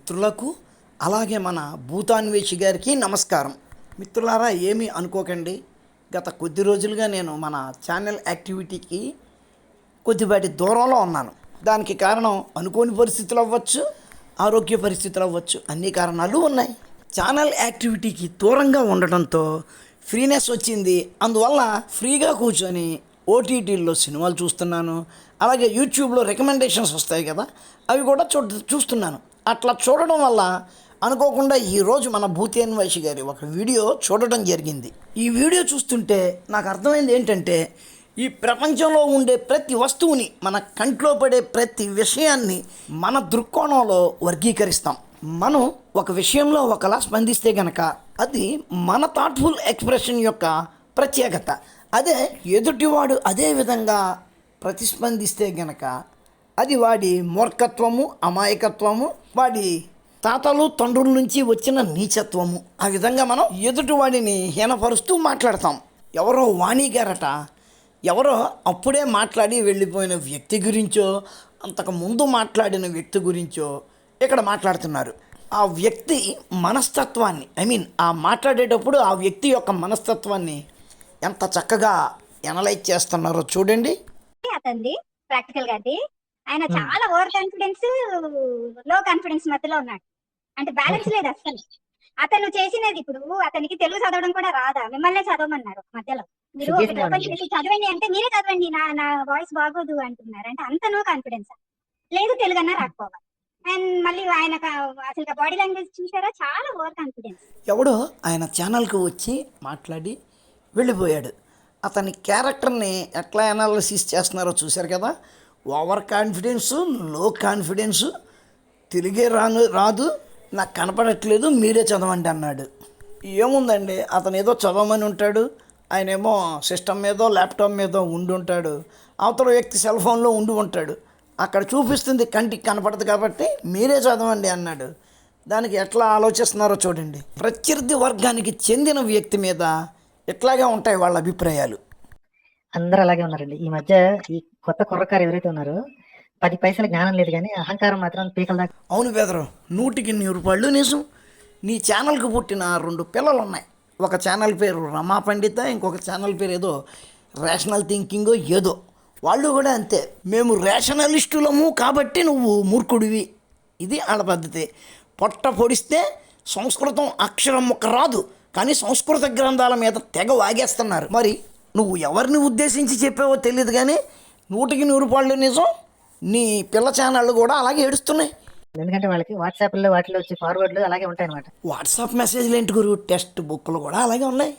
మిత్రులకు అలాగే మన భూతాన్వేషి గారికి నమస్కారం. మిత్రులారా, ఏమీ అనుకోకండి. గత కొద్ది రోజులుగా నేను మన ఛానల్ యాక్టివిటీకి కొద్దిపాటి దూరంలో ఉన్నాను. దానికి కారణం అనుకోని పరిస్థితులు అవ్వచ్చు, ఆరోగ్య పరిస్థితులు అవ్వచ్చు, అన్ని కారణాలు ఉన్నాయి. ఛానల్ యాక్టివిటీకి దూరంగా ఉండటంతో ఫ్రీనెస్ వచ్చింది. అందువల్ల ఫ్రీగా కూర్చొని ఓటీటీల్లో సినిమాలు చూస్తున్నాను. అలాగే యూట్యూబ్లో రికమెండేషన్స్ వస్తాయి కదా, అవి కూడా చూస్తున్నాను. అట్లా చూడడం వల్ల అనుకోకుండా ఈరోజు మన భూతాన్వేషి గారి ఒక వీడియో చూడడం జరిగింది. ఈ వీడియో చూస్తుంటే నాకు అర్థమైంది ఏంటంటే, ఈ ప్రపంచంలో ఉండే ప్రతి వస్తువుని, మన కంట్లో పడే ప్రతి విషయాన్ని మన దృక్కోణంలో వర్గీకరిస్తాం. మనం ఒక విషయంలో ఒకలా స్పందిస్తే గనక అది మన థాట్ఫుల్ ఎక్స్ప్రెషన్ యొక్క ప్రత్యేకత. అదే ఎదుటివాడు అదే విధంగా ప్రతిస్పందిస్తే గనక అది వాడి మూర్ఖత్వము, అమాయకత్వము, వాడి తాతలు తండ్రుల నుంచి వచ్చిన నీచత్వము. ఆ విధంగా మనం ఎదుటివాడిని హీనపరుస్తూ మాట్లాడతాం. ఎవరో వాణి గారట, ఎవరో అప్పుడే మాట్లాడి వెళ్ళిపోయిన వ్యక్తి గురించో, అంతకు ముందు మాట్లాడిన వ్యక్తి గురించో ఇక్కడ మాట్లాడుతున్నారు. ఆ వ్యక్తి మనస్తత్వాన్ని, ఆ మాట్లాడేటప్పుడు ఆ వ్యక్తి యొక్క మనస్తత్వాన్ని ఎంత చక్కగా ఎనలైజ్ చేస్తున్నారో చూడండి. అతనిది ప్రాక్టికల్ గా ఆయన చాలా ఓవర్ కాన్ఫిడెన్స్, లో కాన్ఫిడెన్స్ మధ్యలో ఉన్నాడు. అంటే బ్యాలెన్స్ లేదు అసలు. అతను చేసినది, ఇప్పుడు అతనికి తెలుగు చదవడం కూడా రాదా, మిమ్మల్ని చదవమన్నారు మధ్యలో. మీరు ఓపెన్ చేసి చదవండి అంటే మీరే చదవండి, నా వాయిస్ బాగోదు అంటున్నారు. అంటే అంత నో కాన్ఫిడెన్స్. లేదు తెలుగు అన్నా రాకపోవాలి. అండ్ మళ్ళీ ఆయన అసలు బాడీ లాంగ్వేజ్ చూసారా, చాలా ఓవర్ కాన్ఫిడెన్స్. ఎవడో ఆయన ఛానల్కి వచ్చి మాట్లాడి వెళ్ళిపోయాడు. అతని క్యారెక్టర్ని ఎట్లా అనాలిసిస్ చేస్తున్నారో చూశారు కదా. ఓవర్ కాన్ఫిడెన్సు, లో కాన్ఫిడెన్సు, తెలుగే రాదు, నాకు కనపడట్లేదు, మీరే చదవండి అన్నాడు. ఏముందండి, అతను ఏదో చదవమని ఉంటాడు, ఆయన ఏమో సిస్టమ్ మీదో ల్యాప్టాప్ మీదో ఉండి ఉంటాడు, అవతల వ్యక్తి సెల్ ఫోన్లో ఉండి ఉంటాడు. అక్కడ చూపిస్తుంది కంటికి కనపడదు కాబట్టి మీరే చదవండి అన్నాడు. దానికి ఎట్లా ఆలోచిస్తున్నారో చూడండి. ప్రత్యర్థి వర్గానికి చెందిన వ్యక్తి మీద ఎట్లాగే ఉంటాయి వాళ్ళ అభిప్రాయాలు. అందరూ అలాగే ఉన్నారండి ఈ మధ్య. ఈ కొత్త కుర్రకారు ఎవరైతే ఉన్నారో 10 పైసల జ్ఞానం లేదు, కానీ అహంకారం మాత్రం పీకల దాకా. అవును బెదరు, 100% నిజం. నీ ఛానల్కి పుట్టిన 2 పిల్లలు ఉన్నాయి. ఒక ఛానల్ పేరు రమా పండిత, ఇంకొక ఛానల్ పేరు ఏదో రేషనల్ థింకింగో ఏదో. వాళ్ళు కూడా అంతే, మేము రేషనలిస్టులము కాబట్టి నువ్వు మూర్ఖుడివి, ఇది వాళ్ళ పద్ధతి. పొట్ట పొడిస్తే సంస్కృతం అక్షరం ముక్క రాదు, కానీ సంస్కృత గ్రంథాల మీద తెగ వాగేస్తున్నారు. మరి నువ్వు ఎవరిని ఉద్దేశించి చెప్పావో తెలియదు, కానీ 100% నిజం. నీ పిల్ల ఛానళ్ళు కూడా అలాగే ఏడుస్తున్నాయి. ఎందుకంటే వాళ్ళకి వాట్సాప్లో వాటిలో వచ్చి ఫార్వర్డ్లు అలాగే ఉంటాయి అన్నమాట. వాట్సాప్ మెసేజ్లు ఏంటి గురు, టెక్స్ట్ బుక్లు కూడా అలాగే ఉన్నాయి.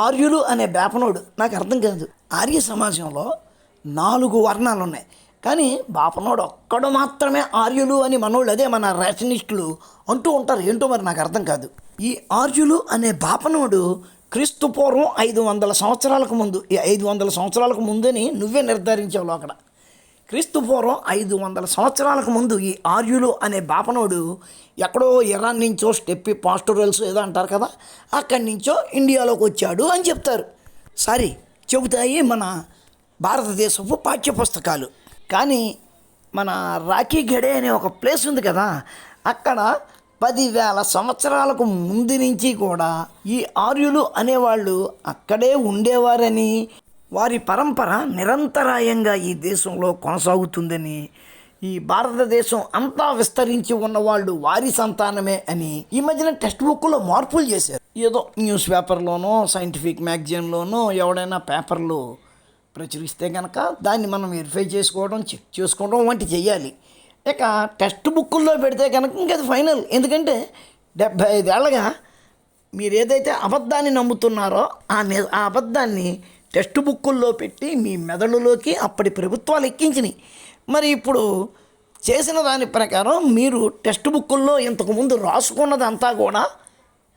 ఆర్యులు అనే బేపనోడు నాకు అర్థం కాదు. ఆర్య సమాజంలో 4 వర్ణాలు ఉన్నాయి, కానీ బాపనోడు ఒక్కడు మాత్రమే ఆర్యులు అని మనోళ్ళు, అదే మన రేషనిస్టులు అంటూ ఉంటారు. ఏంటో మరి నాకు అర్థం కాదు. ఈ ఆర్యులు అనే బాపనోడు క్రీస్తు పూర్వం 500 సంవత్సరాలకు ముందు, ఈ 500 సంవత్సరాలకు ముందని నువ్వే నిర్ధారించావు అక్కడ. క్రీస్తు పూర్వం 500 సంవత్సరాలకు ముందు ఈ ఆర్యులు అనే బాపనోడు ఎక్కడో ఇరాన్ నుంచో స్టెప్పి పాస్టోరల్స్ ఏదో అంటారు కదా, అక్కడి నుంచో ఇండియాలోకి వచ్చాడు అని చెప్తారు. సారీ చెబుతాయి మన భారతదేశపు పాఠ్యపుస్తకాలు. కానీ మన రాఖీ గడే అనే ఒక ప్లేస్ ఉంది కదా, అక్కడ 10,000 సంవత్సరాలకు ముందు నుంచి కూడా ఈ ఆర్యులు అనేవాళ్ళు అక్కడే ఉండేవారని, వారి పరంపర నిరంతరాయంగా ఈ దేశంలో కొనసాగుతుందని, ఈ భారతదేశం అంతా విస్తరించి ఉన్నవాళ్ళు వారి సంతానమే అని ఈ మధ్యన టెక్స్ట్ బుక్లో మార్పులు చేశారు. ఏదో న్యూస్ పేపర్లోనో సైంటిఫిక్ మ్యాగజైన్లోనో ఎవడైనా పేపర్లు ప్రచురిస్తే కనుక దాన్ని మనం వెరిఫై చేసుకోవడం, చెక్ చేసుకోవడం వంటి చేయాలి. ఇక టెక్స్ట్ బుక్కుల్లో పెడితే కనుక ఇంకది ఫైనల్. ఎందుకంటే 75 ఏళ్ళగా మీరు ఏదైతే అబద్ధాన్ని నమ్ముతున్నారో ఆ అబద్ధాన్ని టెక్స్ట్ బుక్కుల్లో పెట్టి మీ మెదడులోకి అప్పటి ప్రభుత్వాలు ఎక్కించినాయి. మరి ఇప్పుడు చేసిన దాని ప్రకారం మీరు టెక్స్ట్ బుక్కుల్లో ఇంతకుముందు రాసుకున్నదంతా కూడా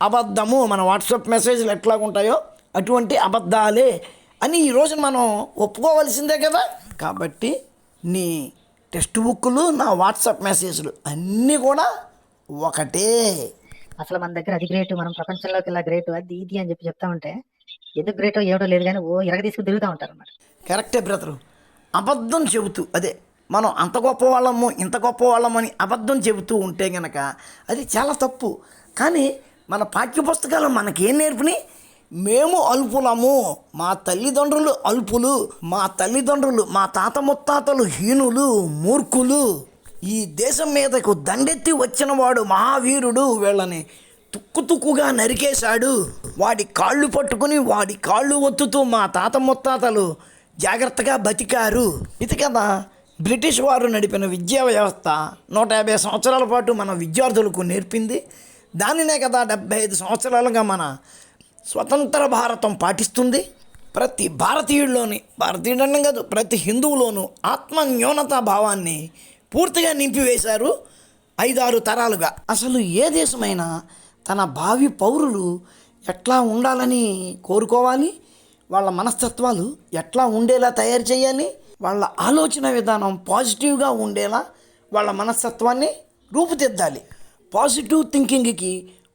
అబద్ధము, మన వాట్సాప్ మెసేజ్లు ఎట్లాగుంటాయో అటువంటి అబద్ధాలే అని ఈరోజు మనం ఒప్పుకోవలసిందే కదా. కాబట్టి నీ టెక్స్ట్ బుక్కులు, నా వాట్సాప్ మెసేజ్లు అన్నీ కూడా ఒకటే. అసలు మన దగ్గర అది గ్రేట్, మనం ప్రపంచంలోకి ఇలా గ్రేట్, అది ఇది అని చెప్తా ఉంటే ఎందుకు గ్రేటో ఏమిటో లేదు, కానీ ఓ ఎరగ తీసుకుని తిరుగుతూ ఉంటారు అన్నమాట. కరెక్టే బ్రదరు. అబద్ధం చెబుతూ, అదే మనం అంత గొప్ప వాళ్ళము ఇంత గొప్ప వాళ్ళము అని అబద్ధం చెబుతూ ఉంటే గనక అది చాలా తప్పు. కానీ మన పాఠ్యపుస్తకాలు మనకేం నేర్పినాయి? మేము అల్పులము, మా తల్లిదండ్రులు అల్పులు, మా తల్లిదండ్రులు మా తాత ముత్తాతలు హీనులు, మూర్ఖులు, ఈ దేశం మీదకు దండెత్తి వచ్చిన వాడు మహావీరుడు, వీళ్ళని తుక్కుగా నరికేశాడు, వాడి కాళ్ళు పట్టుకుని వాడి కాళ్ళు ఒత్తుతూ మా తాత ముత్తాతలు జాగ్రత్తగా బతికారు. ఇది కదా బ్రిటిష్ వారు నడిపిన విద్యా వ్యవస్థ 150 సంవత్సరాల పాటు మన విద్యార్థులకు నేర్పింది. దానినే కదా 75 సంవత్సరాలుగా మన స్వతంత్ర భారతం పాటిస్తుంది. ప్రతి భారతీయుల్లోని, భారతీయుడనే కాదు ప్రతి హిందువులోనూ ఆత్మన్యూనతా భావాన్ని పూర్తిగా నింపివేశారు 5-6 తరాలుగా. అసలు ఏ దేశమైనా తన భావి పౌరులు ఎట్లా ఉండాలని కోరుకోవాలి, వాళ్ళ మనస్తత్వాలు ఎట్లా ఉండేలా తయారు చేయాలి, వాళ్ళ ఆలోచన విధానం పాజిటివ్గా ఉండేలా వాళ్ళ మనస్తత్వాన్ని రూపుదిద్దాలి. పాజిటివ్ థింకింగ్కి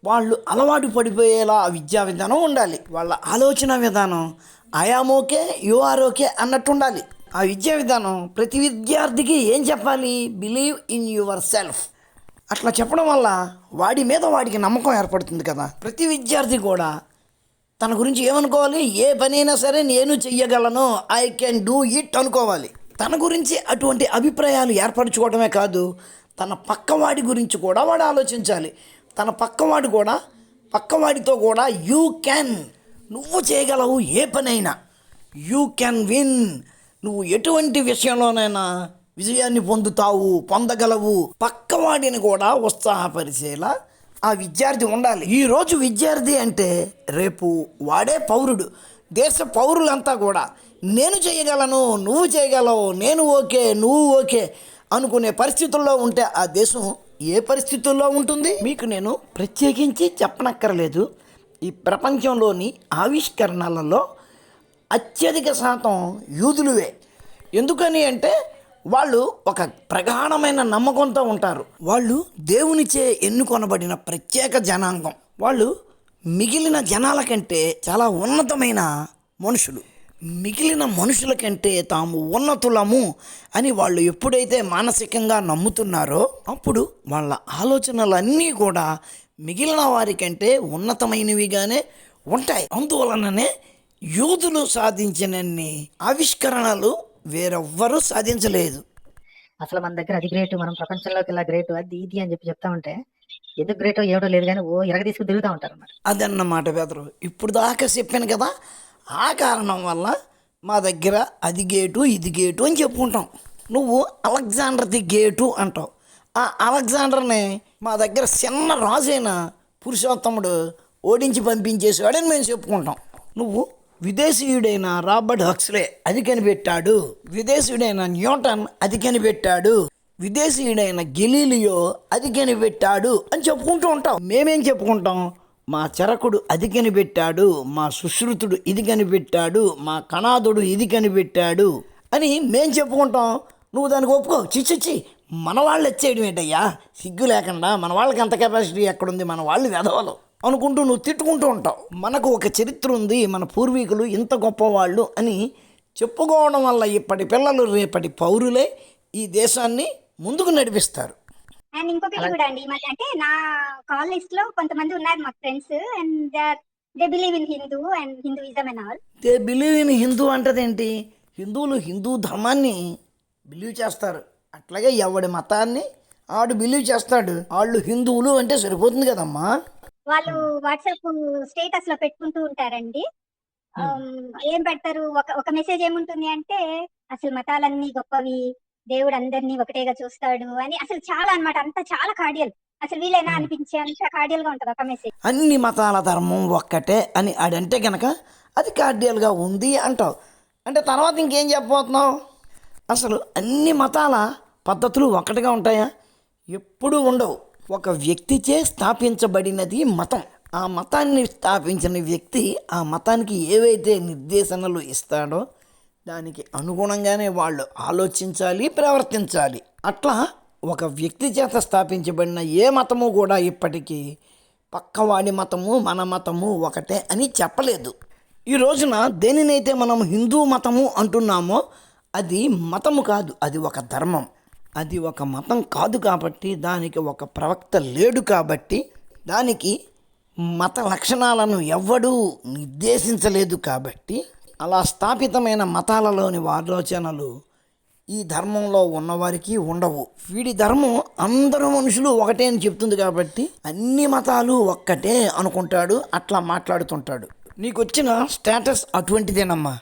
వాళ్ళు అలవాటు పడిపోయేలా ఆ విద్యా విధానం ఉండాలి. వాళ్ళ ఆలోచన విధానం I am okay you are okay అన్నట్టు ఉండాలి. ఆ విద్యా విధానం ప్రతి విద్యార్థికి ఏం చెప్పాలి? Believe in yourself. అట్లా చెప్పడం వల్ల వాడి మీద వాడికి నమ్మకం ఏర్పడుతుంది కదా. ప్రతి విద్యార్థి కూడా తన గురించి ఏమనుకోవాలి? ఏ పనైనా సరే నేను చెయ్యగలను, ఐ కెన్ డూ ఇట్ అనుకోవాలి. తన గురించి అటువంటి అభిప్రాయాలు ఏర్పరచుకోవడమే కాదు, తన పక్కవాడి గురించి కూడా వాడు ఆలోచించాలి. తన పక్కవాడితో కూడా యూ క్యాన్, నువ్వు చేయగలవు ఏ పనైనా, యూ క్యాన్ విన్, నువ్వు ఎటువంటి విషయంలోనైనా విజయాన్ని పొందగలవు. పక్కవాడిని కూడా ఉత్సాహపరిచేలా ఆ విద్యార్థి ఉండాలి. ఈరోజు విద్యార్థి అంటే రేపు వాడే పౌరుడు. దేశ పౌరులంతా కూడా నేను చేయగలను, నువ్వు చేయగలవు, నేను ఓకే నువ్వు ఓకే అనుకునే పరిస్థితుల్లో ఉంటే ఆ దేశం ఏ పరిస్థితుల్లో ఉంటుంది? మీకు నేను ప్రత్యేకించి చెప్పనక్కర్లేదు. ఈ ప్రపంచంలోని ఆవిష్కరణలలో అత్యధిక శాతం యూదులువే. ఎందుకని అంటే వాళ్ళు ఒక ప్రగాఢమైన నమ్మకంతో ఉంటారు. వాళ్ళు దేవునిచే ఎన్నుకొనబడిన ప్రత్యేక జనాంగం. వాళ్ళు మిగిలిన జనాల కంటే చాలా ఉన్నతమైన మనుషులు. మిగిలిన మనుషుల కంటే తాము ఉన్నతులము అని వాళ్ళు ఎప్పుడైతే మానసికంగా నమ్ముతున్నారో అప్పుడు వాళ్ళ ఆలోచనలన్నీ కూడా మిగిలిన వారికంటే ఉన్నతమైనవిగానే ఉంటాయి. అందువలననే యూదులు సాధించినన్ని ఆవిష్కరణలు వేరెవ్వరూ సాధించలేదు. అసలు మన దగ్గర అది గ్రేట్, మనం ప్రపంచంలోకి ఇలా గ్రేట్, అది ఇది అని చెప్తా ఉంటే ఎందుకు గ్రేటో ఏడో లేదు కానీ ఇరగ తీసుకుని తిరుగుతూ ఉంటారు అన్నమాట. అదన్నమాట బెదరు. ఇప్పుడు దాకా చెప్పాను కదా, ఆ కారణం వల్ల మా దగ్గర అది గేటు ఇది గేటు అని చెప్పుకుంటాం. నువ్వు అలెగ్జాండర్ ది గేటు అంటావు. ఆ అలెగ్జాండర్ని మా దగ్గర చిన్న రాజైన పురుషోత్తముడు ఓడించి పంపించేసాడని మేము చెప్పుకుంటాం. నువ్వు విదేశీయుడైన రాబర్ట్ హక్స్లే అది కనిపెట్టాడు, విదేశీయుడైన న్యూటన్ అది కనిపెట్టాడు, విదేశీయుడైన గెలీలియో అది కనిపెట్టాడు అని చెప్పుకుంటూ ఉంటాం. మేమేం చెప్పుకుంటాం? మా చరకుడు అది కనిపెట్టాడు, మా సుశ్రుతుడు ఇది కనిపెట్టాడు, మా కణాదుడు ఇది కనిపెట్టాడు అని మేం చెప్పుకుంటాం. నువ్వు దానికి ఒప్పుకో. చిచ్చిచ్చి మన వాళ్ళు వచ్చేయడం ఏంటయ్యా, సిగ్గు లేకుండా మన వాళ్ళకి అంత కెపాసిటీ ఎక్కడుంది, మన వాళ్ళు వెధవలు అనుకుంటూ నువ్వు తిట్టుకుంటూ ఉంటావు. మనకు ఒక చరిత్ర ఉంది, మన పూర్వీకులు ఇంత గొప్పవాళ్ళు అని చెప్పుకోవడం వల్ల ఇప్పటి పిల్లలు రేపటి పౌరులే ఈ దేశాన్ని ముందుకు నడిపిస్తారు. అండ్ ఇంకొకటి కూడా అండి, ఈ మధ్య అంటే నా కాల్ లిస్ట్ లో కొంతమంది ఉన్నారు మా friends, and they believe in Hindu and Hinduism and all. They believe in Hindu అంటదేంటి? హిందువులు హిందూ ధర్మాన్ని బిలీవ్ చేస్తారు. అట్లాగే ఎవడి మతాన్ని ఆడు బిలీవ్ చేస్తాడు. వాళ్ళు హిందువులు అంటే సరిపోతుంది కదమ్మా. వాళ్ళు వాట్సాప్ స్టేటస్ లో పెట్టుకుంటూ ఉంటారండి. ఏం పెడతారు, ఒక మెసేజ్ ఏముంటుంది అంటే అసలు మతాలన్నీ గొప్పవి, దేవుడు అందరినీ ఒకటేగా చూస్తాడు అని. అసలు చాలా అన్నమాట, అంతా చాలా కార్డియల్. అసలు వీలైనా అనిపించే అంత కార్డియల్ గా ఉంటుంది ఒక మెసేజ్. అన్ని మతాల ధర్మం ఒక్కటే అని ఆడంటే కనుక అది కార్డియల్గా ఉంది అంటావు. అంటే తర్వాత ఇంకేం చెప్పబోతున్నావు? అసలు అన్ని మతాల పద్ధతులు ఒకటిగా ఉంటాయా? ఎప్పుడూ ఉండవు. ఒక వ్యక్తిచే స్థాపించబడినది మతం. ఆ మతాన్ని స్థాపించిన వ్యక్తి ఆ మతానికి ఏవైతే నిర్దేశనలు ఇస్తాడో దానికి అనుగుణంగానే వాళ్ళు ఆలోచించాలి, ప్రవర్తించాలి. అట్లా ఒక వ్యక్తి చేత స్థాపించబడిన ఏ మతము కూడా ఇప్పటికీ పక్కవాడి మతము మన మతము ఒకటే అని చెప్పలేదు. ఈ రోజున దేనినైతే మనం హిందూ మతము అంటున్నామో అది మతము కాదు, అది ఒక ధర్మం. అది ఒక మతం కాదు కాబట్టి, దానికి ఒక ప్రవక్త లేడు కాబట్టి, దానికి మత లక్షణాలను ఎవ్వడూ నిర్దేశించలేదు కాబట్టి, అలా స్థాపితమైన మతాలలోని ఆలోచనలు ఈ ధర్మంలో ఉన్నవారికి ఉండవు. వీడి ధర్మం అందరూ మనుషులు ఒకటే అని చెప్తుంది కాబట్టి అన్ని మతాలు ఒక్కటే అనుకుంటాడు, అట్లా మాట్లాడుతుంటాడు. నీకు వచ్చిన స్టేటస్ అటువంటిదేనమ్మా.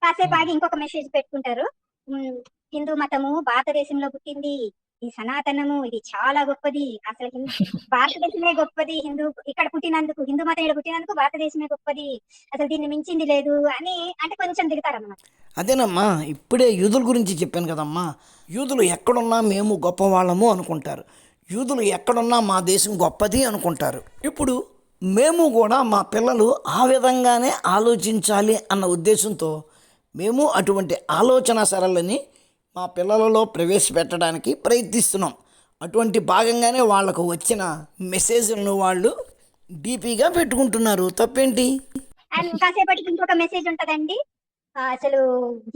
కాసేపు ఆగి ఇంకొక మెసేజ్ పెట్టుకుంటారు. హిందూ మతము భారతదేశంలో పుట్టింది, ఈ సనాతనము ఇది చాలా గొప్పది, అసలు భారతదేశమే గొప్పది, ఇక్కడ పుట్టినందుకు, హిందూ మతం ఇక్కడ పుట్టినందుకు భారతదేశమే గొప్పది, అసలు దీన్ని మించింది లేదు అని అంటే కొంచెం దిగుతారన్నమాట. అదేనమ్మా, ఇప్పుడే యూదుల గురించి చెప్పాను కదమ్మా. యూదులు ఎక్కడున్నా మేము గొప్పవాళ్ళము అనుకుంటారు, యూదులు ఎక్కడున్నా మా దేశం గొప్పది అనుకుంటారు. ఇప్పుడు మేము కూడా మా పిల్లలు ఆ విధంగానే ఆలోచించాలి అన్న ఉద్దేశంతో మేము అటువంటి ఆలోచన సరళిని మా పిల్లలలో ప్రవేశపెట్టడానికి ప్రయత్నిస్తున్నాం. అటువంటి భాగంగానే వాళ్ళకు వచ్చిన మెసేజ్లను వాళ్ళు డీపీగా పెట్టుకుంటున్నారు. తప్పేంటి? అండ్ కాసేపటికి ఇంకొక మెసేజ్ ఉంటదండి. అసలు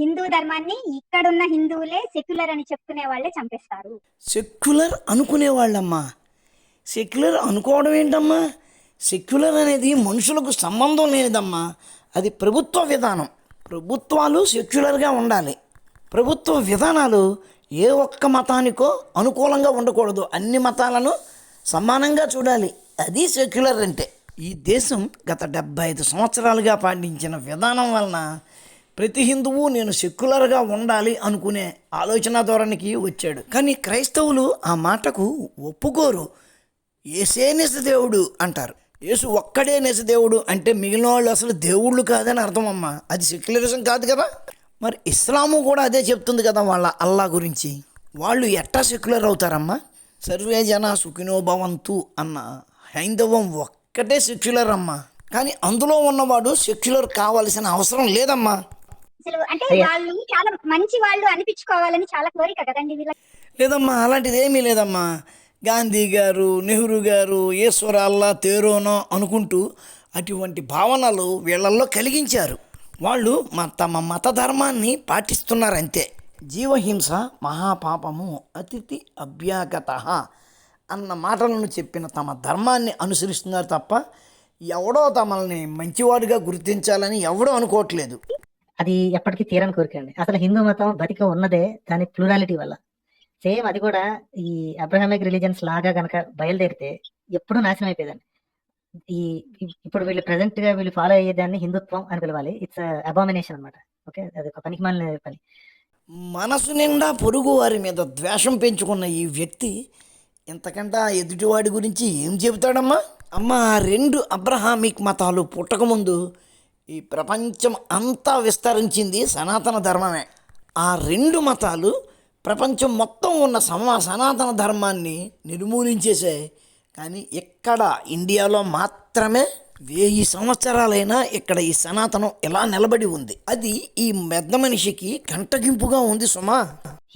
హిందూ ధర్మాన్ని ఇక్కడున్న హిందువులే సెక్యులర్ అని చెప్పుకునే వాళ్ళే చంపేస్తారు. సెక్యులర్ అనుకునేవాళ్ళమ్మా. సెక్యులర్ అనుకోవడం ఏంటమ్మా? సెక్యులర్ అనేది మనుషులకు సంబంధం లేనిదమ్మా. అది ప్రభుత్వ విధానం. ప్రభుత్వాలు సెక్యులర్గా ఉండాలి. ప్రభుత్వ విధానాలు ఏ ఒక్క మతానికో అనుకూలంగా ఉండకూడదు, అన్ని మతాలను సమానంగా చూడాలి. అది సెక్యులర్ అంటే. ఈ దేశం గత 75 సంవత్సరాలుగా పాటించిన విధానం వలన ప్రతి హిందువు నేను సెక్యులర్గా ఉండాలి అనుకునే ఆలోచన ధోరణికి వచ్చాడు. కానీ క్రైస్తవులు ఆ మాటకు ఒప్పుకోరు. యేసే నిజదేవుడు అంటారు. యేసు ఒక్కడే నిజదేవుడు అంటే మిగిలిన వాళ్ళు అసలు దేవుళ్ళు కాదని అర్థమమ్మా. అది సెక్యులరిజం కాదు కదా. మరి ఇస్లాము కూడా అదే చెప్తుంది కదా వాళ్ళ అల్లా గురించి. వాళ్ళు ఎట్టా సెక్యులర్ అవుతారమ్మా? సర్వే జన సుఖినో భవంతు అన్న హైందవం ఒక్కటే సెక్యులర్ అమ్మా. కానీ అందులో ఉన్నవాడు సెక్యులర్ కావాల్సిన అవసరం లేదమ్మా. అసలు అంటే వాళ్ళు చాలా మంచి వాళ్ళు అనిపించుకోవాలని చాలా కోరిక కదండి వీళ్ళకి. లేదమ్మా, అలాంటిది ఏమీ లేదమ్మా. గాంధీ గారు, నెహ్రూ గారు ఈశ్వర అల్లా తేరోనో అనుకుంటూ అటువంటి భావనలు వీళ్ళల్లో కలిగించారు. వాళ్ళు తమ మత ధర్మాన్ని పాటిస్తున్నారంతే. జీవహింస మహాపాపము అతిథి అభ్యాగత అన్న మాటలను చెప్పిన తమ ధర్మాన్ని అనుసరిస్తున్నారు తప్ప ఎవడో తమల్ని మంచివాడిగా గుర్తించాలని ఎవడో అనుకోవట్లేదు. అది ఎప్పటికీ తీరని కోరిక అండి. అసలు హిందూ మతం బతిక ఉన్నదే దాని ప్లూరాలిటీ వల్ల. సేమ్ అది కూడా ఈ అబ్రహామిక్ రిలీజన్స్ లాగా గనక బయలుదేరితే ఎప్పుడూ నాశనం అయిపోయేదండి. ఇప్పుడు వీళ్ళు ప్రెసెంట్ గా వీళ్ళు ఫాలో అయ్యేదాన్ని హిందుత్వం అని పిలవాలి. ఇట్స్ అబామినేషన్ అనమాట. ఓకే, అది ఒక పనికిమాలిన పని. మనసు నిండా పొరుగు వారి మీద ద్వేషం పెంచుకున్న ఈ వ్యక్తి ఇంతకంటే ఎదుటివాడి గురించి ఏం చెబుతాడమ్మా? అమ్మ, ఆ 2 అబ్రహామిక్ మతాలు పుట్టకముందు ఈ ప్రపంచం అంతా విస్తరించింది సనాతన ధర్మమే. ఆ 2 మతాలు ప్రపంచం మొత్తం ఉన్న సనాతన ధర్మాన్ని నిర్మూలించేసాయి. కానీ ఇక్కడ ఇండియాలో మాత్రమే 1000 సంవత్సరాలైనా ఇక్కడ ఈ సనాతనం ఎలా నిలబడి ఉంది. అది ఈ పెద్ద మనిషికి కంటగింపుగా ఉంది సుమా.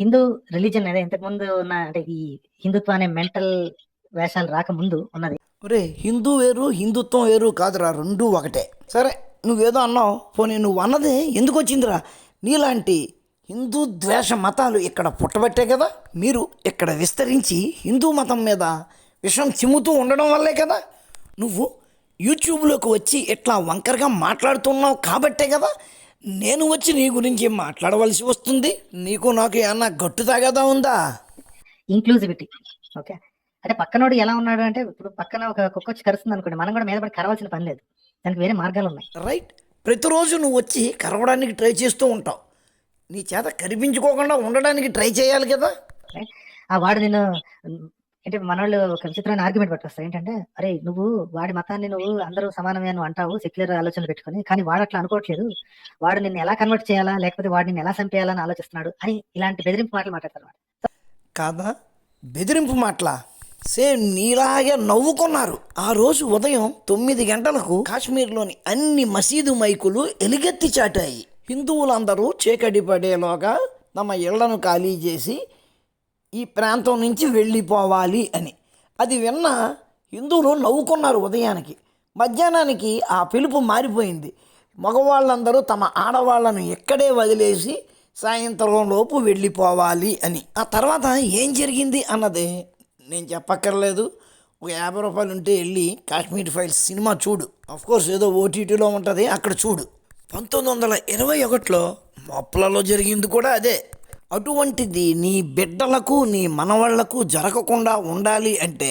హిందూ రిలీజన్ అనేది ఇంతకుముందు ఉన్న అంటే ఈ హిందుత్వం అనే మెంటల్ వేషాలు రాకముందు ఉన్నది. ఒరే, హిందూ వేరు హిందుత్వం వేరు కాదురా, 2 ఒకటే. సరే, నువ్వేదో అన్నావు, పోనీ నువ్వు అన్నది ఎందుకు వచ్చిందిరా? నీలాంటి హిందూ ద్వేష మతాలు ఇక్కడ పుట్టబట్టే కదా మీరు ఇక్కడ విస్తరించి హిందూ మతం మీద విషం చిమ్ముతూ ఉండడం వల్లే కదా నువ్వు యూట్యూబ్లోకి వచ్చి ఇట్లా వంకరగా మాట్లాడుతున్నావు. కాబట్టే కదా నేను వచ్చి నీ గురించి మాట్లాడవలసి వస్తుంది. నీకు నాకు ఏమన్నా గట్టు తాగదా ఉందా? ఇంక్లూజివిటీ. ఓకే, అంటే పక్కనోడు ఎలా ఉన్నాడు అంటే ఇప్పుడు పక్కన ఒక కుక్క వచ్చి కరుస్తుంది అనుకోండి, మనం కూడా మీద పడి కరవాల్సిన పని లేదు, దానికి వేరే మార్గాలు ఉన్నాయి. రైట్. ప్రతిరోజు నువ్వు వచ్చి కరవడానికి ట్రై చేస్తూ ఉంటావు. నీ చేత కనిపించుకోకుండా ఉండడానికి ట్రై చేయాలి కదా. ఆ వాడు నేను అంటే మనోళ్ళు ఒక విచిత్రమైన ఆర్గ్యుమెంట్ పట్టుకొస్తారు. ఏంటంటే, అరే నువ్వు వాడి మతాన్ని నువ్వు అందరూ సమానమే అని అంటావు సెక్యులర్ ఆలోచనలు పెట్టుకొని, కానీ వాడు అట్లా అనుకోవట్లేదు, వాడు నిన్ను ఎలా కన్వర్ట్ చేయాలా లేకపోతే వాడు నిన్ను ఎలా చంపేయాలని ఆలోచిస్తున్నాడు అని ఇలాంటి బెదిరింపు మాటలు మాట్లాడతారు. కాదా? బెదిరింపు మాటలా? సేమ్ నీలాగే నవ్వుకున్నారు. ఆ రోజు ఉదయం 9 గంటలకు కాశ్మీర్లోని అన్ని మసీదు మైకులు ఎలుగెత్తి చాటాయి. హిందువులందరూ చీకటి పడేలోగా తమ ఇళ్లను ఖాళీ చేసి ఈ ప్రాంతం నుంచి వెళ్ళిపోవాలి అని. అది విన్న హిందువులు నవ్వుకున్నారు ఉదయానికి. మధ్యాహ్నానికి ఆ పిలుపు మారిపోయింది. మగవాళ్ళందరూ తమ ఆడవాళ్లను ఎక్కడే వదిలేసి సాయంత్రం లోపు వెళ్ళిపోవాలి అని. ఆ తర్వాత ఏం జరిగింది అన్నది నేను చెప్పక్కర్లేదు. ఒక 50 రూపాయలు ఉంటే వెళ్ళి కాశ్మీర్ ఫైల్స్ సినిమా చూడు. కోర్స్ ఏదో ఓటీటీలో ఉంటుంది, అక్కడ చూడు. 1921లో మొప్పలలో జరిగింది కూడా అదే. అటువంటిది నీ బిడ్డలకు నీ మనవాళ్లకు జరగకుండా ఉండాలి అంటే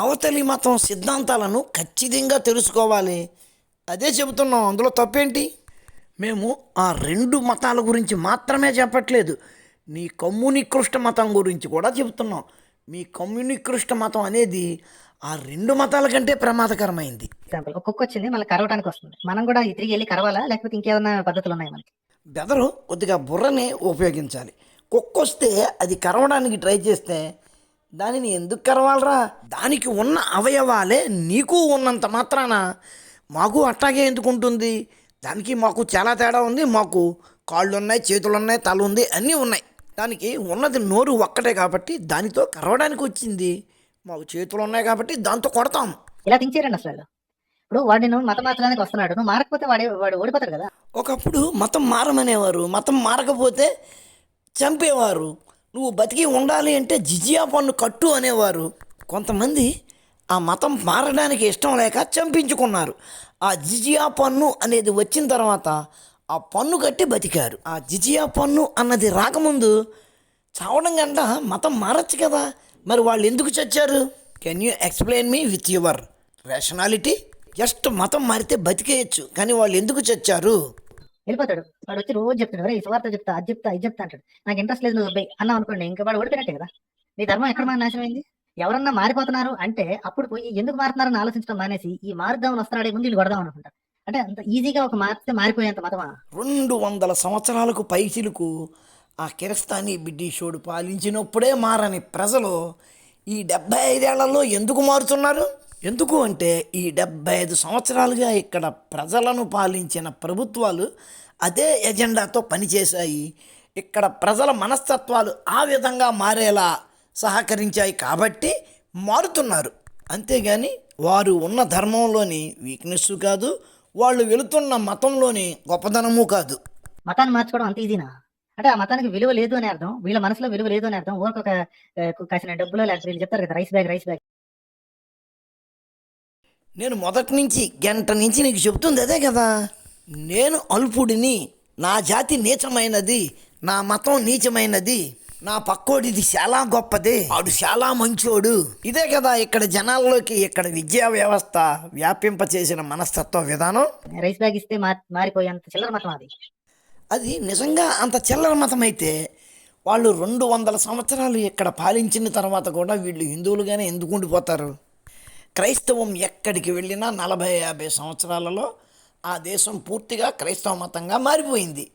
అవతలి మతం సిద్ధాంతాలను ఖచ్చితంగా తెలుసుకోవాలి. అదే చెబుతున్నాం, అందులో తప్పేంటి? మేము ఆ 2 మతాల గురించి మాత్రమే చెప్పట్లేదు, నీ కమ్యూనికృష్ణ మతం గురించి కూడా చెబుతున్నాం. మీ కమ్యూనికృష్ణ మతం అనేది ఆ 2 మతాల కంటే ప్రమాదకరమైంది. ఎగ్జాంపుల్ ఒక్కొక్క వచ్చింది మళ్ళీ కరవటానికి వస్తుంది. మనం కూడా తిరిగి వెళ్ళి కరవాలా, లేకపోతే ఇంకేమైనా పద్ధతులు ఉన్నాయి మనకి? బెదరు కొద్దిగా బుర్రని ఉపయోగించాలి. కుక్కొస్తే అది కరవడానికి ట్రై చేస్తే దానిని ఎందుకు కరవాలరా? దానికి ఉన్న అవయవాలే నీకు ఉన్నంత మాత్రాన మాకు అట్టాగే ఎందుకు ఉంటుంది? దానికి మాకు చాలా తేడా ఉంది. మాకు కాళ్ళు ఉన్నాయి, చేతులు ఉన్నాయి, తల ఉంది, అన్నీ ఉన్నాయి. దానికి ఉన్నది నోరు ఒక్కటే కాబట్టి దానితో కరవడానికి వచ్చింది. మాకు చేతులు ఉన్నాయి కాబట్టి దాంతో కొడతాం. ఇలా థింక్ చేయరండి అసలు. ఇప్పుడు వాడు నేను మతం మార్చడానికి వస్తున్నాడు, నువ్వు మారకపోతే వాడు ఓడిపోతాడు కదా. ఒకప్పుడు మతం మారమనేవారు, మతం మారకపోతే చంపేవారు. నువ్వు బతికి ఉండాలి అంటే జిజియా పన్ను కట్టు అనేవారు. కొంతమంది ఆ మతం మారడానికి ఇష్టం లేక చంపించుకున్నారు. ఆ జిజియా పన్ను అనేది వచ్చిన తర్వాత ఆ పన్ను కట్టి బతికారు. ఆ జిజియా పన్ను అన్నది రాకముందు చావడం గంట మతం మారచ్చు కదా. మరి వాళ్ళు ఎందుకు చచ్చారు? Can you explain me with your rationality? Just మతం మారితే బతికేయచ్చు, కానీ వాళ్ళు ఎందుకు చచ్చారు? వెళ్ళిపోతాడు. వాడు వచ్చి రోజు చెప్తాడు, ఈ సువార్త చెప్తా, అది చెప్తా, ఇది చెప్తా అంటాడు. నాకు ఇంట్రెస్ట్ లేదు, నువ్వు అన్నావు అనుకోండి, ఇంకా వాడు ఓడిపోయినట్టే కదా. నీ ధర్మం ఎక్కడ మన నాశనమైంది? ఎవరన్నా మారిపోతున్నారు అంటే అప్పుడు పోయి ఎందుకు మారుతున్నారని ఆలోచించడం మానేసి ఈ మారుద్దామని వస్తున్నాడే ముందు వీళ్ళు కొడదాం అనుకుంటారు. అంటే అంత ఈజీగా ఒక మారితే మారిపోయేంత మతమా? 200 సంవత్సరాలకు పైచిలకు ఆ కిరస్తాని బ్రిటిషోడు పాలించినప్పుడే మారని ప్రజలు ఈ 75 ఏళ్లలో ఎందుకు మారుతున్నారు? ఎందుకు అంటే ఈ 75 సంవత్సరాలుగా ఇక్కడ ప్రజలను పాలించిన ప్రభుత్వాలు అదే ఎజెండాతో పనిచేశాయి. ఇక్కడ ప్రజల మనస్తత్వాలు ఆ విధంగా మారేలా సహకరించాయి కాబట్టి మారుతున్నారు. అంతేగాని వారు ఉన్న ధర్మంలోని వీక్నెస్ కాదు, వాళ్ళు వెళుతున్న మతంలోని గొప్పదనము కాదు. మతాన్ని మార్చుకోవడం అంత ఈజీనా? అంటే ఆ మతానికి విలువ లేదు అని అర్థం, వీళ్ళ మనసులో విలువ లేదు అని అర్థం. ఊరికి ఒక కాసిన డబ్బులో లేకపోతే వీళ్ళు చెప్తారు కదా, రైస్ బ్యాగ్. నేను మొదటి నుంచి గంట నుంచి నీకు చెప్తుంది అదే కదా. నేను అల్పుడిని, నా జాతి నీచమైనది, నా మతం నీచమైనది, నా పక్కోడిది చాలా గొప్పది, వాడు చాలా మంచోడు. ఇదే కదా ఇక్కడ జనాల్లోకి ఇక్కడ విద్యా వ్యవస్థ వ్యాపింపచేసిన మనస్తత్వ విధానం. రైస్ బ్యాగ్ ఇస్తే మారిపోయేంత చిల్లర మతం అది. అది నిజంగా అంత చిల్లర మతం అయితే వాళ్ళు 200 సంవత్సరాలు ఇక్కడ పాలించిన తర్వాత కూడా వీళ్ళు హిందువులుగానే ఎందుకు ఉండిపోతారు? క్రైస్తవం ఎక్కడికి వెళ్ళినా 40-50 సంవత్సరాలలో ఆ దేశం పూర్తిగా క్రైస్తవ మతంగా మారిపోయింది.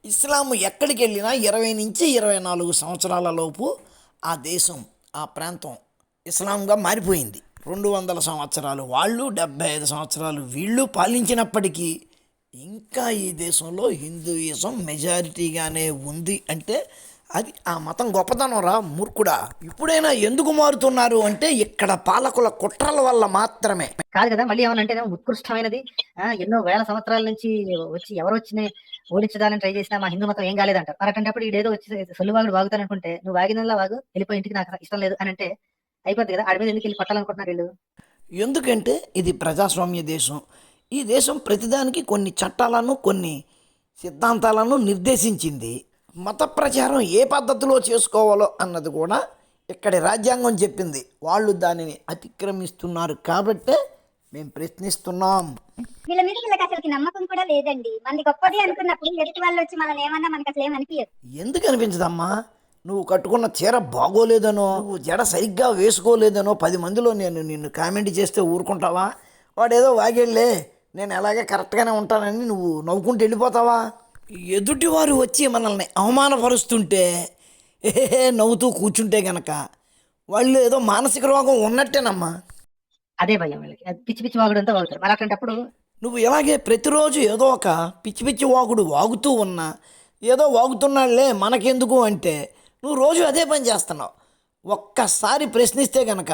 ఇస్లాము ఎక్కడికి వెళ్ళినా 20 నుంచి 24 సంవత్సరాల లోపు ఆ దేశం, ఆ ప్రాంతం ఇస్లాంగా మారిపోయింది. 200 సంవత్సరాలు వాళ్ళు, 75 సంవత్సరాలు వీళ్ళు పాలించినప్పటికీ ఇంకా ఈ దేశంలో హిందూయిజం మెజారిటీగానే ఉంది అంటే అది ఆ మతం గొప్పతనం రా మూర్ఖుడా. ఇప్పుడైనా ఎందుకు మారుతున్నారు అంటే ఇక్కడ పాలకుల కుట్రల వల్ల మాత్రమే. కాదు కదా, మళ్ళీ ఏమనంటే ఉత్కృష్టమైనది, ఎన్నో వేల సంవత్సరాల నుంచి వచ్చి ఎవరు వచ్చినా ఓడించడాలని ట్రై చేసినా మా హిందూ మతం ఏం కాలేదంటారు. మరి అటువంటిప్పుడు ఈడేదో వచ్చి సొల్లువాగుడు వాగుతాననుకుంటే నువ్వు వాగినలా వాగు, వెళ్ళిపోయి ఇంటికి నాకు ఇష్టం లేదు అని అంటే అయిపోతుంది కదా. ఆడి మీద ఎందుకు వెళ్ళి పట్టాలనుకుంటున్నారు వీళ్ళు? ఎందుకంటే ఇది ప్రజాస్వామ్య దేశం. ఈ దేశం ప్రతిదానికి కొన్ని చట్టాలను, కొన్ని సిద్ధాంతాలను నిర్దేశించింది. మత ప్రచారం ఏ పద్ధతిలో చేసుకోవాలో అన్నది కూడా ఇక్కడి రాజ్యాంగం చెప్పింది. వాళ్ళు దానిని అతిక్రమిస్తున్నారు కాబట్టే మేము ప్రశ్నిస్తున్నాం. వీళ్ళ మీద వీళ్ళకి అసలు నమ్మకం కూడా లేదండి. మనది గొప్పది అనుకున్నప్పుడు ఎదుటి వాళ్ళు వచ్చి మనం ఏమన్నా మనకి అసలు ఏమనిపించదు. ఎందుకు అనిపించదమ్మా? నువ్వు కట్టుకున్న చీర బాగోలేదనో, నువ్వు జడ సరిగ్గా వేసుకోలేదనో 10 మందిలో నిన్ను కామెంట్ చేస్తే ఊరుకుంటావా? వాడేదో వాగేళ్ళే, నేను ఎలాగే కరెక్ట్గానే ఉంటానని నువ్వు నవ్వుకుంటూ వెళ్ళిపోతావా? ఎదుటివారు వచ్చి మనల్ని అవమానపరుస్తుంటే నవ్వుతూ కూర్చుంటే గనక వాళ్ళు ఏదో మానసిక రోగం ఉన్నట్టేనమ్మా. అదే భయం వీళ్ళకి, పిచ్చి పిచ్చి వాగుడంతా వాగుతారు. మరి అట్లాంటప్పుడు నువ్వు ఇలాగే ప్రతిరోజు ఏదో ఒక పిచ్చి పిచ్చి వాగుడు వాగుతూ ఉన్నా, ఏదో వాగుతున్నాళ్లే మనకెందుకు అంటే నువ్వు రోజు అదే పని చేస్తున్నావు. ఒక్కసారి ప్రశ్నిస్తే కనుక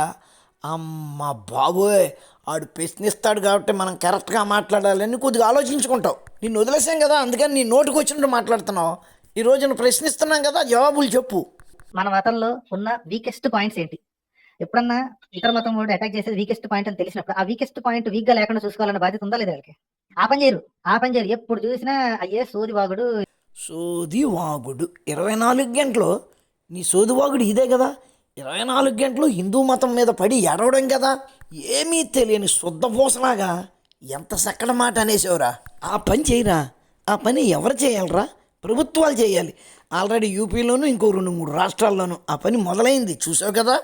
అమ్మ బాబోయ్ ఆడు ప్రశ్నిస్తాడు కాబట్టి మనం కరెక్ట్గా మాట్లాడాలని కొద్దిగా ఆలోచించుకుంటావు. నిన్ను వదిలేసాం కదా, అందుకని నీ నోటికి వచ్చినట్టు మాట్లాడుతున్నావు. ఈ రోజున ప్రశ్నిస్తున్నాం కదా, జవాబులు చెప్పు. మన మతంలో ఉన్న వీకెస్ట్ పాయింట్స్ ఏంటి? ఎప్పుడన్నా ఇతర మతం కూడా అటాక్ చేసేది వీకెస్ట్ పాయింట్ అని తెలిసినప్పుడు ఆ వీకెస్ట్ పాయింట్ వీక్ గా లేకుండా చూసుకోవాలన్న బాధ్యత ఉందా లేదా వాళ్ళకి? ఆ పని చేయరు, ఆ పని చేయరు. ఎప్పుడు చూసినా అయ్యే సోది వాగుడు. సోది వాగుడు 24 గంటలు నీ సోది వాగుడు ఇదే కదా. 24 గంటలు హిందూ మతం మీద పడి ఎడవడం కదా. ఏమీ తెలియని శుద్ధపూసలాగా ఎంత చక్కటి మాట అనేసేవరా. ఆ పని చేయరా. ఆ పని ఎవరు చేయాలరా? ప్రభుత్వాలు చేయాలి. ఆల్రెడీ యూపీలోను ఇంకో 2-3 రాష్ట్రాల్లోనూ ఆ పని మొదలైంది, చూసావు కదా.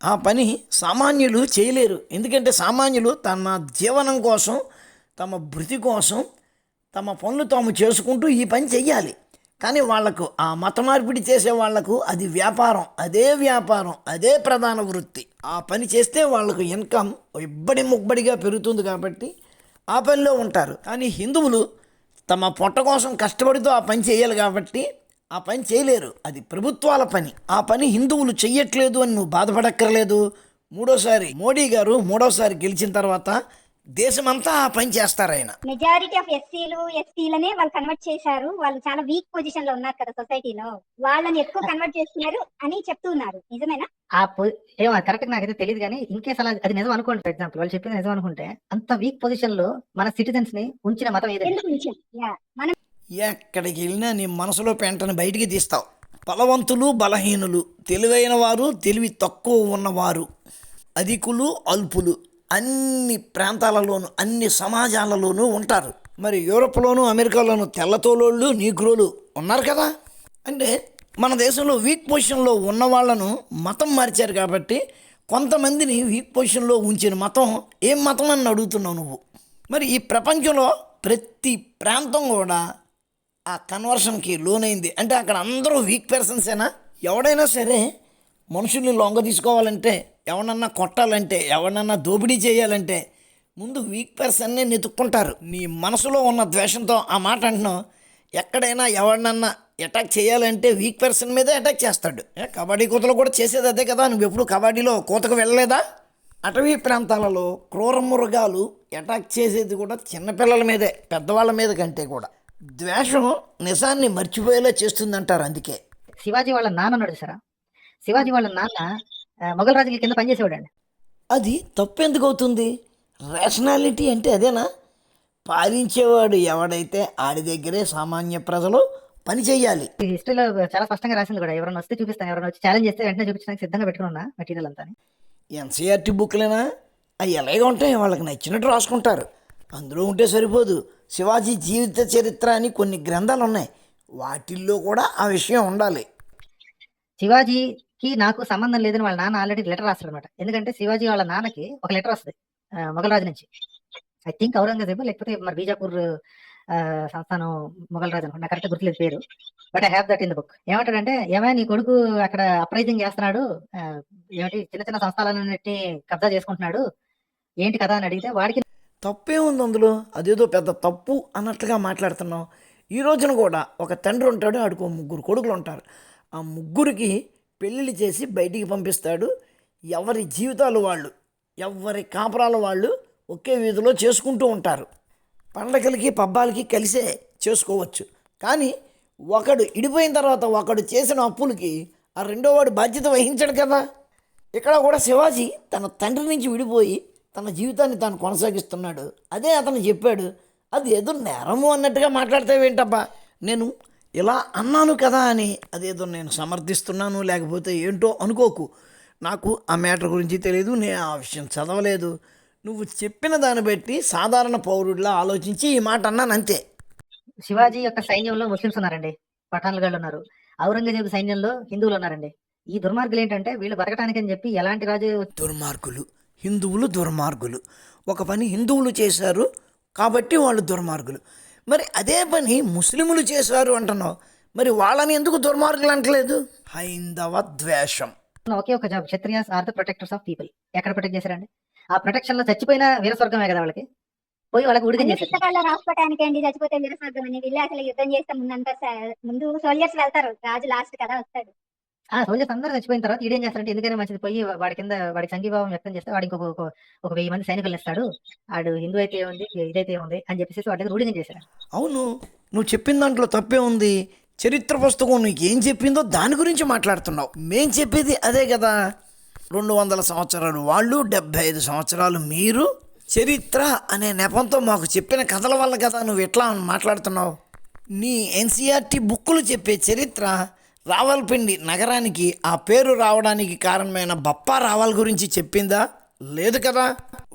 ఆ పని సామాన్యులు చేయలేరు. ఎందుకంటే సామాన్యులు తమ జీవనం కోసం, తమ భృతి కోసం, తమ పనులు తాము చేసుకుంటూ ఈ పని చెయ్యాలి. కానీ వాళ్లకు, ఆ మత మార్పిడి చేసే వాళ్లకు అది వ్యాపారం, అదే ప్రధాన వృత్తి. ఆ పని చేస్తే వాళ్లకు ఇన్కమ్ ఇబ్బడి ముబ్బడిగా పెరుగుతుంది కాబట్టి ఆ పనిలో ఉంటారు. కానీ హిందువులు తమ పొట్ట కోసం కష్టపడుతూ ఆ పని చేయాలి కాబట్టి ఆ పని చేయలేరు. అది ప్రభుత్వాల పని. ఆ పని హిందువులు చెయ్యట్లేదు అని నువ్వు బాధపడక్కర్లేదు. మోడీ గారు మూడోసారి గెలిచిన తర్వాత దేశమంతా ఆ పని చేస్తారు ఆయన. మెజారిటీ ఆఫ్ ఎస్సీలనే వాళ్ళు కన్వర్ట్ చేశారు. వాళ్ళు చాలా వీక్ పొజిషన్ లో ఉన్నారు కదా సొసైటీలో, వాళ్ళని ఎక్కువ కన్వర్ట్ చేస్తున్నారు అని చెప్తున్నారు. నిజమేనా? ఏమో కరెక్ట్ నాకైతే తెలియదు, కానీ ఇన్ కేసు అలా అది నిజం అనుకోండి, ఫర్ ఎగ్జాంపుల్ వాళ్ళు చెప్పింది నిజం అనుకుంటే, అంత వీక్ పొజిషన్ లో మన సిటిజన్స్ ని ఉంచిన మతం ఏదండి? ఎందుకు నిజం? మనం ఎక్కడికి వెళ్ళినా నీ మనసులో పెంటని బయటికి తీస్తావు. బలవంతులు, బలహీనులు, తెలివైన వారు, తెలివి తక్కువ ఉన్నవారు, అధికులు, అల్పులు అన్ని ప్రాంతాలలోనూ, అన్ని సమాజాలలోనూ ఉంటారు. మరి యూరోప్లోను, అమెరికాలోను తెల్లతోలోళ్ళు, నీగ్రోలు ఉన్నారు కదా. అంటే మన దేశంలో వీక్ పొజిషన్లో ఉన్న వాళ్ళను మతం మార్చారు కాబట్టి కొంతమందిని వీక్ పొజిషన్లో ఉంచిన మతం ఏం మతం అని అడుగుతున్నావు నువ్వు. మరి ఈ ప్రపంచంలో ప్రతి ప్రాంతం కూడా ఆ కన్వర్షన్కి లోనైంది. అంటే అక్కడ అందరూ వీక్ పర్సన్సేనా? ఎవడైనా సరే మనుషుల్ని లొంగ తీసుకోవాలంటే, ఎవరన్నా కొట్టాలంటే, ఎవరినన్నా దోపిడీ చేయాలంటే ముందు వీక్ పర్సన్నే నెతుక్కుంటారు. నీ మనసులో ఉన్న ద్వేషంతో ఆ మాట అంటున్నావు. ఎక్కడైనా ఎవరినన్నా అటాక్ చేయాలంటే వీక్ పర్సన్ మీదే అటాక్ చేస్తాడు. కబడ్డీ కూతలు కూడా చేసేది అదే కదా. నువ్వు ఎప్పుడు కబడ్డీలో కూతకు వెళ్ళలేదా? అటవీ ప్రాంతాలలో క్రూర మృగాలు అటాక్ చేసేది కూడా చిన్నపిల్లల మీదే, పెద్దవాళ్ళ మీద కంటే కూడా. ద్వేషం నిజాన్ని మర్చిపోయేలా చేస్తుందంటారు. అందుకే శివాజీ వాళ్ళ నాన్న ఉన్నాడు సరా, శివాజీ వాళ్ళ నాన్న మొఘల్ రాజుల కింద పనిచేసేవాడండి. అది తప్పు ఎందుకు అవుతుంది? రేషనాలిటీ అంటే అదేనా? పాలించేవాడు ఎవడైతే ఆడి దగ్గరే సామాన్య ప్రజలు పని చేయాలి. ఈ హిస్టరీలో చాలా స్పష్టంగా రాసింది కూడా. ఎవరైనా వస్తే చూపిస్తాను, ఎవరైనా వచ్చి ఛాలెంజ్ చేస్తే వెంటనే చూపించడానికి సిద్ధంగా పెట్టుకున్నా మెటీరియల్ అంతా. ఎన్సీఆర్టీ బుక్లేనా అవి ఎలాగే ఉంటాయి, వాళ్ళకి నచ్చినట్టు రాసుకుంటారు. అందులో ఉంటే సరిపోదు. శివాజీ జీవిత చరిత్ర అని కొన్ని గ్రంథాలు ఉన్నాయి, వాటిల్లో కూడా ఆ విషయం ఉండాలి. శివాజీకి నాకు సంబంధం లేదని వాళ్ళ నాన్న ఆల్రెడీ లెటర్ రాస్తాడు అనమాట. ఎందుకంటే శివాజీ వాళ్ళ నాన్నకి ఒక లెటర్ వస్తుంది మొఘల్ రాజు నుంచి. ఐ థింక్ ఔరంగజేబు లేకపోతే మరి బీజాపూర్ సంస్థానం మొఘల్ రాజు అనుకుంటా, కరెక్ట్ గుర్తులేదు పేరు, but I have that in the book. ఏమంటాడంటే, ఏమైనా నీ కొడుకు అక్కడ అప్రైజింగ్ చేస్తున్నాడు, ఏమిటి చిన్న చిన్న సంస్థలన్నిటి కబ్జా చేసుకుంటున్నాడు, ఏంటి కదా అని అడిగితే వాడికి తప్పే ఉంది అందులో. అదేదో పెద్ద తప్పు అన్నట్లుగా మాట్లాడుతున్నాం. ఈ రోజున కూడా ఒక తండ్రి ఉంటాడు, ఆడికి 3 కొడుకులు ఉంటారు. ఆ 3కి పెళ్ళిళ్ళు చేసి బయటికి పంపిస్తాడు. ఎవరి జీవితాలు వాళ్ళు, ఎవరి కాపురాలు వాళ్ళు ఒకే వీధిలో చేసుకుంటూ ఉంటారు. పండగలకి పబ్బాలకి కలిసే చేసుకోవచ్చు. కానీ ఒకడు ఇడిపోయిన తర్వాత ఒకడు చేసిన అప్పులకి ఆ రెండో వాడు బాధ్యత వహించడు కదా. ఇక్కడ కూడా శివాజీ తన తండ్రి నుంచి విడిపోయి తన జీవితాన్ని తాను కొనసాగిస్తున్నాడు. అదే అతను చెప్పాడు. అది ఏదో నేరము అన్నట్టుగా మాట్లాడతావేంటబ్బా? నేను ఇలా అన్నాను కదా అని అదేదో నేను సమర్థిస్తున్నాను లేకపోతే ఏంటో అనుకోకు. నాకు ఆ మ్యాటర్ గురించి తెలియదు, నేను ఆ విషయం చదవలేదు. నువ్వు చెప్పిన దాన్ని బట్టి సాధారణ పౌరుడిలా ఆలోచించి ఈ మాట అన్నాను అంతే. శివాజీ యొక్క సైన్యంలో ముస్లిమ్స్ ఉన్నారండి, పఠాన్లు గాళ్ళు ఉన్నారు. ఔరంగజేబు సైన్యంలో హిందువులు ఉన్నారండి. ఈ దుర్మార్గులు ఏంటంటే వీళ్ళు బతకడానికి అని చెప్పి ఎలాంటి రాజు దుర్మార్గులు, హిందువులు దుర్మార్గులు. ఒక పని హిందువులు చేశారు కాబట్టి వాళ్ళు దుర్మార్గులు. మరి అదే పని ముస్లిములు చేశారు అంటున్నావు, మరి వాళ్ళని ఎందుకు దుర్మార్గులు అంటలేదు? హైందవ ద్వేషం. ఒకే ఒక job, Kshatriyas are the protectors of people. ఎక్కడ ప్రొటెక్ట్ చేశారండి? ఆ ప్రొటెక్షన్ లో చచ్చిపోయిన వీరస్వర్గమే కదా వాళ్ళకి, పోయి వాళ్ళకి ఉడిగం చేశారు. పుస్తకాల్లో రాసుకోవటానికి అండి చచ్చిపోతే వీరస్వర్గం అని. వీళ్ళు అసలు యుద్ధం చేస్తే ముందు సోల్జర్స్ వెళ్తారు, రాజు లాస్ట్ కదా వస్తాడు. ఆ సోల్జర్స్ అందరూ చచ్చిపోయిన తర్వాత ఈడేం చేస్తారంటే, ఎందుకైనా మంచిది పోయి వాడికి సంఘీభావం వ్యక్తం చేస్తే వాడికి ఒక 1000 మంది సైనికులు ఇస్తాడు, ఆడు హిందూ అయితే ఉంది ఇదైతే ఉంది అని చెప్పేసి వాడి దగ్గర ఉడిగం చేశారు. అవును, నువ్వు చెప్పిన దాంట్లో తప్పే ఉంది. చరిత్ర పుస్తకం నీకు ఏం చెప్పిందో దాని గురించి మాట్లాడుతున్నావు. మేం చెప్పేది అదే కదా. 200 సంవత్సరాలు వాళ్ళు, 75 సంవత్సరాలు మీరు. చరిత్ర అనే నెపంతో మాకు చెప్పిన కథల వల్ల కదా నువ్వు ఎట్లా మాట్లాడుతున్నావు. నీ ఎన్సీఆర్టీ బుక్కులు చెప్పే చరిత్ర రావల్పిండి నగరానికి ఆ పేరు రావడానికి కారణమైన బప్పా రావల్ గురించి చెప్పిందా? లేదు కదా.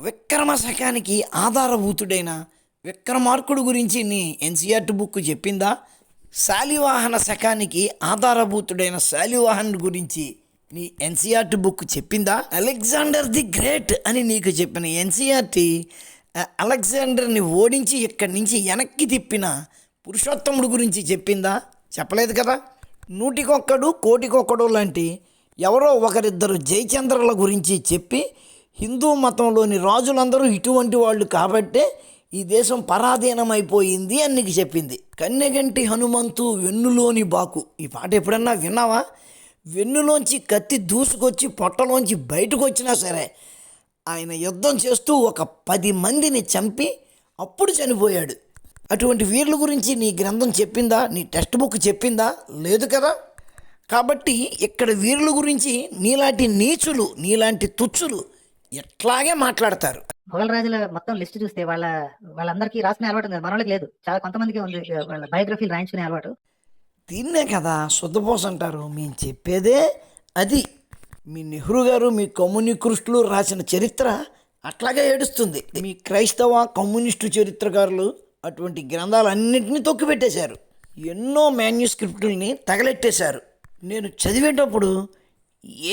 విక్రమ శకానికి ఆధారభూతుడైన విక్రమార్కుడు గురించి నీ ఎన్సీఆర్టీ బుక్ చెప్పిందా? శాలివాహన శకానికి ఆధారభూతుడైన శాలివాహన్ గురించి నీ ఎన్సీఆర్టీ బుక్ చెప్పిందా? అలెగ్జాండర్ ది గ్రేట్ అని నీకు చెప్పిన ఎన్సీఆర్టీ అలెగ్జాండర్ని ఓడించి ఇక్కడి నుంచి వెనక్కి తిప్పిన పురుషోత్తముడు గురించి చెప్పిందా? చెప్పలేదు కదా. 100 కోటికొక్కడు లాంటి ఎవరో ఒకరిద్దరు జయచంద్రుల గురించి చెప్పి హిందూ మతంలోని రాజులందరూ ఇటువంటి వాళ్ళు కాబట్టే ఈ దేశం పరాధీనమైపోయింది అని నీకు చెప్పింది. కన్నెగంటి హనుమంతు వెన్నులోని బాకు, ఈ పాట ఎప్పుడన్నా విన్నావా? వెన్నులోంచి కత్తి దూసుకొచ్చి పొట్టలోంచి బయటకు వచ్చినా సరే ఆయన యుద్ధం చేస్తూ ఒక 10 మందిని చంపి అప్పుడు చనిపోయాడు. అటువంటి వీరుల గురించి నీ గ్రంథం చెప్పిందా? నీ టెక్స్ట్ బుక్ చెప్పిందా? లేదు కదా. కాబట్టి ఇక్కడ వీరుల గురించి నీలాంటి నీచులు, నీలాంటి తుచ్చులు ఎట్లాగే మాట్లాడతారు. మొఘల్ రాజుల మొత్తం లిస్ట్ చూస్తే వాళ్ళందరికీ రాసుకునే అలవాటు ఉంది. మన వాళ్ళకి లేదు. చాలా కొంతమందికి ఉంది వాళ్ళ బయోగ్రఫీలు రాయించుకునే అలవాటు. దీన్నే కదా శుద్ధపోస అంటారు. మేము చెప్పేదే అది. మీ నెహ్రూ గారు, మీ కమ్యూనిస్టులు రాసిన చరిత్ర అట్లాగే ఏడుస్తుంది. మీ క్రైస్తవ కమ్యూనిస్టు చరిత్రకారులు అటువంటి గ్రంథాలన్నింటినీ తొక్కిపెట్టేశారు. ఎన్నో మాన్యుస్క్రిప్టుల్ని తగలెట్టేశారు. నేను చదివేటప్పుడు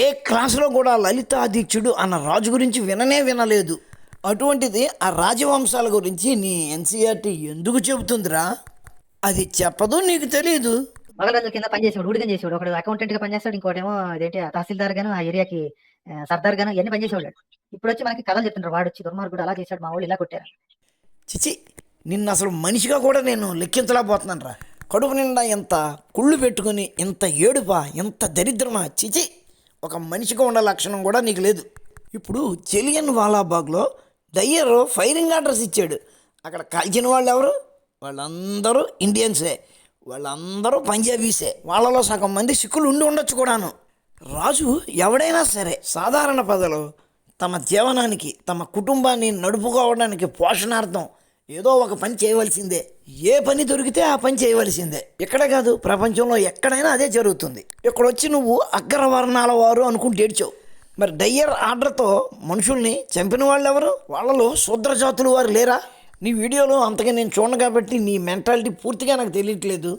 ఏ క్లాసులో కూడా లలితాదిత్యుడు అన్న రాజు గురించి వినలేదు. అటువంటిది ఆ రాజవంశాల గురించి నీ ఎన్సీఆర్టీ ఎందుకు చెబుతుందిరా? అది చెప్పదు, నీకు తెలియదు. మొఘల్ రాజుల కింద పనిచేసేవాడు, ఊడిగం చేసేవాడు. ఒకడు అకౌంటెంట్ గా పనిచేస్తాడు, ఇంకోటేమో అదేంటి తహసీల్దార్ గాను, ఆ ఏరియాకి సర్దార్ గాను ఇవన్నీ పనిచేసేవాడు. ఇప్పుడు వచ్చి మనకి కథలు చెప్తుంటారు, వాడు వచ్చి దుర్మార్గుడు అలా చేశాడు, మా వాళ్ళు ఇలా కొట్టారు. చిచి, నిన్ను అసలు మనిషిగా కూడా నేను లెక్కించలేకపోతున్నాను రా. కడుపు నిండా ఎంత కుళ్ళు పెట్టుకుని, ఇంత ఏడుపా, ఎంత దరిద్రమా. చిచి, ఒక మనిషిగా ఉండే లక్షణం కూడా నీకు లేదు. ఇప్పుడు జలియన్ వాలాబాగ్లో దయ్యర్ ఫైరింగ్ ఆర్డర్స్ ఇచ్చాడు. అక్కడ కాల్చిన వాళ్ళు ఎవరు? వాళ్ళందరూ ఇండియన్సే, వాళ్ళందరూ పంజాబీసే. వాళ్ళలో సగం మంది సిక్కులు ఉండొచ్చు కూడాను. రాజు ఎవడైనా సరే సాధారణ ప్రజలు తమ జీవనానికి, తమ కుటుంబాన్ని నడుపుకోవడానికి పోషణార్థం ఏదో ఒక పని చేయవలసిందే. ఏ పని దొరికితే ఆ పని చేయవలసిందే. ఇక్కడే కాదు, ప్రపంచంలో ఎక్కడైనా అదే జరుగుతుంది. ఇక్కడ వచ్చి నువ్వు అగ్రవర్ణాల వారు అనుకుంటే ఏడ్చావు. మరి డయ్యర్ ఆర్డర్తో మనుషుల్ని చంపిన వాళ్ళు ఎవరు? వాళ్ళలో శూద్ర జాతులు వారు లేరా? నీ వీడియోలో అంతగా నేను చూడను కాబట్టి నీ మెంటాలిటీ పూర్తిగా నాకు తెలియట్లేదు.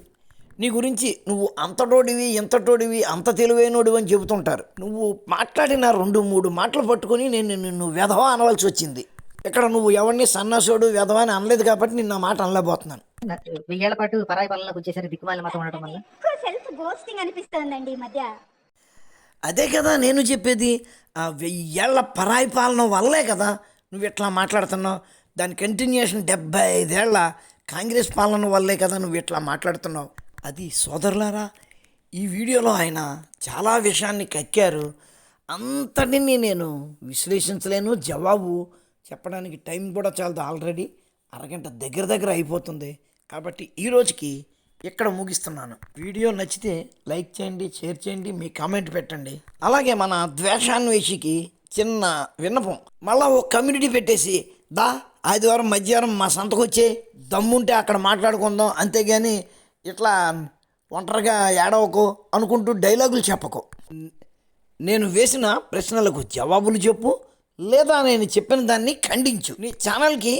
నీ గురించి నువ్వు అంతటోడివి, ఇంతటోడివి, అంత తెలివైనోడివి అని చెబుతుంటారు. నువ్వు మాట్లాడిన 2-3 మాటలు పట్టుకొని నేను నిన్ను వెధవా అనవలసి వచ్చింది. ఇక్కడ నువ్వు ఎవరిని సన్నాసుడు వెధవా అని అనలేదు కాబట్టి నిన్న మాట అనలేకపోతున్నాను. 1000 ఏళ్ల పాటు పరాయి పాలనకు వచ్చేసరి దిక్కుమాల మతం ఉండటం వల్ల ఎక్కువ సెల్ఫ్ బోస్టింగ్ అనిపిస్తుందండి ఈ మధ్య. అదే కదా నేను చెప్పేది. ఆ 1000 ఏళ్ల పరాయి పాలన వల్లే కదా నువ్వు ఇట్లా మాట్లాడుతున్నావు. దాని కంటిన్యూషన్ 75 ఏళ్ల కాంగ్రెస్ పాలన వల్లే కదా నువ్వు ఇట్లా మాట్లాడుతున్నావు. అది సోదరులారా, ఈ వీడియోలో ఆయన చాలా విషయాన్ని కక్కారు. అంతటిని నేను విశ్లేషించలేను. జవాబు చెప్పడానికి టైం కూడా చాలదు. ఆల్రెడీ అరగంట దగ్గర అయిపోతుంది. కాబట్టి ఈరోజుకి ఇక్కడ ముగిస్తున్నాను. వీడియో నచ్చితే లైక్ చేయండి, షేర్ చేయండి, మీ కామెంట్ పెట్టండి. అలాగే మన ద్వేషాన్వేషికి చిన్న విన్నపం, మళ్ళా ఒక కమ్యూనిటీ పెట్టేసి ఆదివారం మధ్యాహ్నం మా సంతకు వచ్చే దమ్ముంటే అక్కడ మాట్లాడుకుందాం, అంతేగాని ఇట్లా ఒంటరిగా ఏడవకు అనుకుంటూ డైలాగులు చెప్పకు. నేను వేసిన ప్రశ్నలకు జవాబులు చెప్పు, లేదా నేను చెప్పిన దాన్ని ఖండించు. నీ ఛానల్కి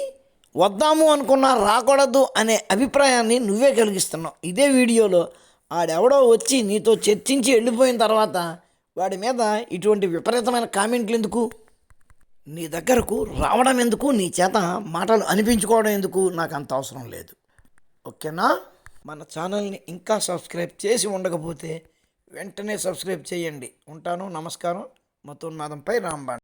వద్దాము అనుకున్నా రాకూడదు అనే అభిప్రాయాన్ని నువ్వే కలిగిస్తున్నావు. ఇదే వీడియోలో ఆడెవడో వచ్చి నీతో చర్చించి వెళ్ళిపోయిన తర్వాత వాడి మీద ఇటువంటి విపరీతమైన కామెంట్లు ఎందుకు? నీ దగ్గరకు రావడం ఎందుకు? నీ చేత మాటలు అనిపించుకోవడం ఎందుకు? నాకు అంత అవసరం లేదు. ఓకేనా? మన ఛానల్ని ఇంకా సబ్స్క్రైబ్ చేసి ఉండకపోతే వెంటనే సబ్స్క్రైబ్ చేయండి. ఉంటాను. నమస్కారం. మతోన్మాదంపై రాంబాణ్.